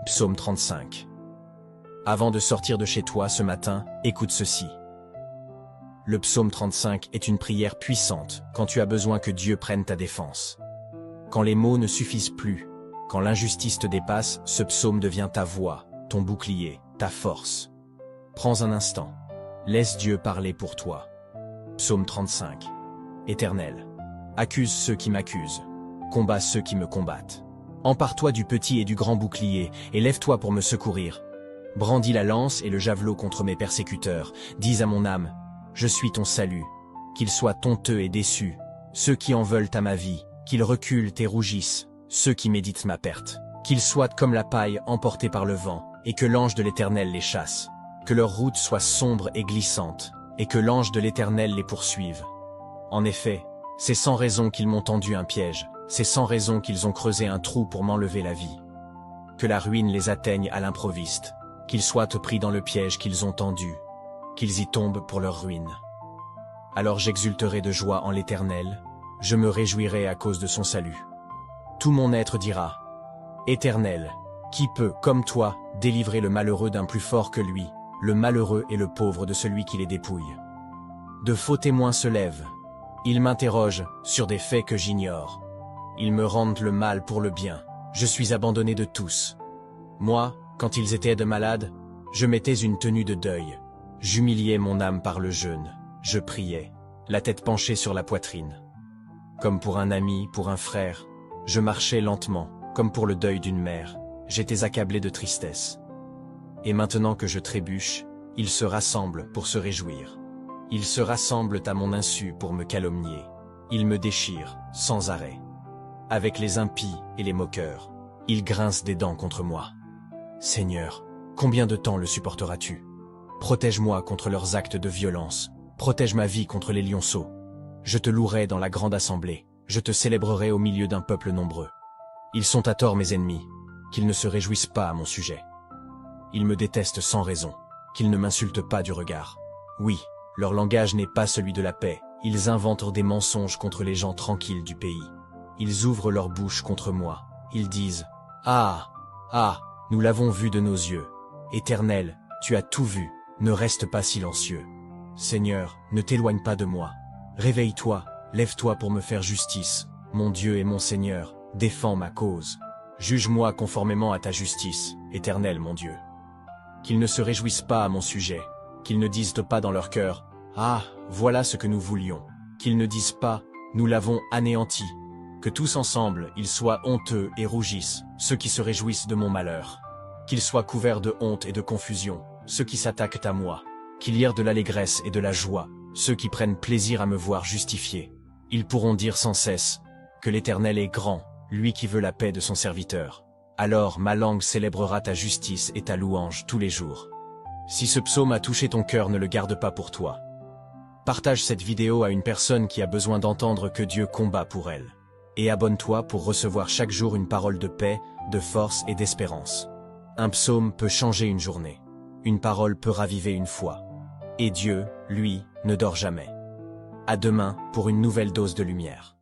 Psaume 35. Avant de sortir de chez toi ce matin, écoute ceci. Le psaume 35 est une prière puissante quand tu as besoin que Dieu prenne ta défense. Quand les mots ne suffisent plus, quand l'injustice te dépasse, ce psaume devient ta voix, ton bouclier, ta force. Prends un instant. Laisse Dieu parler pour toi. Psaume 35. Éternel, accuse ceux qui m'accusent. Combat ceux qui me combattent. Empare-toi du petit et du grand bouclier, et lève-toi pour me secourir. Brandis la lance et le javelot contre mes persécuteurs. Dis à mon âme, je suis ton salut. Qu'ils soient honteux et déçus, ceux qui en veulent à ma vie, qu'ils reculent et rougissent, ceux qui méditent ma perte. Qu'ils soient comme la paille emportée par le vent, et que l'ange de l'Éternel les chasse. Que leur route soit sombre et glissante, et que l'ange de l'Éternel les poursuive. En effet, c'est sans raison qu'ils m'ont tendu un piège, c'est sans raison qu'ils ont creusé un trou pour m'enlever la vie. Que la ruine les atteigne à l'improviste, qu'ils soient pris dans le piège qu'ils ont tendu, qu'ils y tombent pour leur ruine. Alors j'exulterai de joie en l'Éternel, je me réjouirai à cause de son salut. Tout mon être dira, Éternel, qui peut, comme toi, délivrer le malheureux d'un plus fort que lui, le malheureux et le pauvre de celui qui les dépouille. De faux témoins se lèvent. Ils m'interrogent sur des faits que j'ignore. Ils me rendent le mal pour le bien. Je suis abandonné de tous. Moi, quand ils étaient de malades, je mettais une tenue de deuil. J'humiliais mon âme par le jeûne. Je priais, la tête penchée sur la poitrine. Comme pour un ami, pour un frère, je marchais lentement, comme pour le deuil d'une mère. J'étais accablé de tristesse. Et maintenant que je trébuche, ils se rassemblent pour se réjouir. Ils se rassemblent à mon insu pour me calomnier. Ils me déchirent, sans arrêt. Avec les impies et les moqueurs, ils grincent des dents contre moi. Seigneur, combien de temps le supporteras-tu? Protège-moi contre leurs actes de violence. Protège ma vie contre les lionceaux. Je te louerai dans la grande assemblée. Je te célébrerai au milieu d'un peuple nombreux. Ils sont à tort mes ennemis, qu'ils ne se réjouissent pas à mon sujet. Ils me détestent sans raison, qu'ils ne m'insultent pas du regard. Oui, leur langage n'est pas celui de la paix, ils inventent des mensonges contre les gens tranquilles du pays. Ils ouvrent leur bouche contre moi, ils disent « Ah, ah, nous l'avons vu de nos yeux. Éternel, tu as tout vu, ne reste pas silencieux. Seigneur, ne t'éloigne pas de moi. Réveille-toi, lève-toi pour me faire justice. Mon Dieu et mon Seigneur, défends ma cause. Juge-moi conformément à ta justice, Éternel mon Dieu. » Qu'ils ne se réjouissent pas à mon sujet, qu'ils ne disent pas dans leur cœur « Ah, voilà ce que nous voulions », qu'ils ne disent pas « Nous l'avons anéanti », que tous ensemble ils soient honteux et rougissent, ceux qui se réjouissent de mon malheur. Qu'ils soient couverts de honte et de confusion, ceux qui s'attaquent à moi. Qu'il y ait de l'allégresse et de la joie, ceux qui prennent plaisir à me voir justifié. Ils pourront dire sans cesse que l'Éternel est grand, lui qui veut la paix de son serviteur. Alors ma langue célébrera ta justice et ta louange tous les jours. Si ce psaume a touché ton cœur, ne le garde pas pour toi. Partage cette vidéo à une personne qui a besoin d'entendre que Dieu combat pour elle. Et abonne-toi pour recevoir chaque jour une parole de paix, de force et d'espérance. Un psaume peut changer une journée. Une parole peut raviver une foi. Et Dieu, lui, ne dort jamais. À demain pour une nouvelle dose de lumière.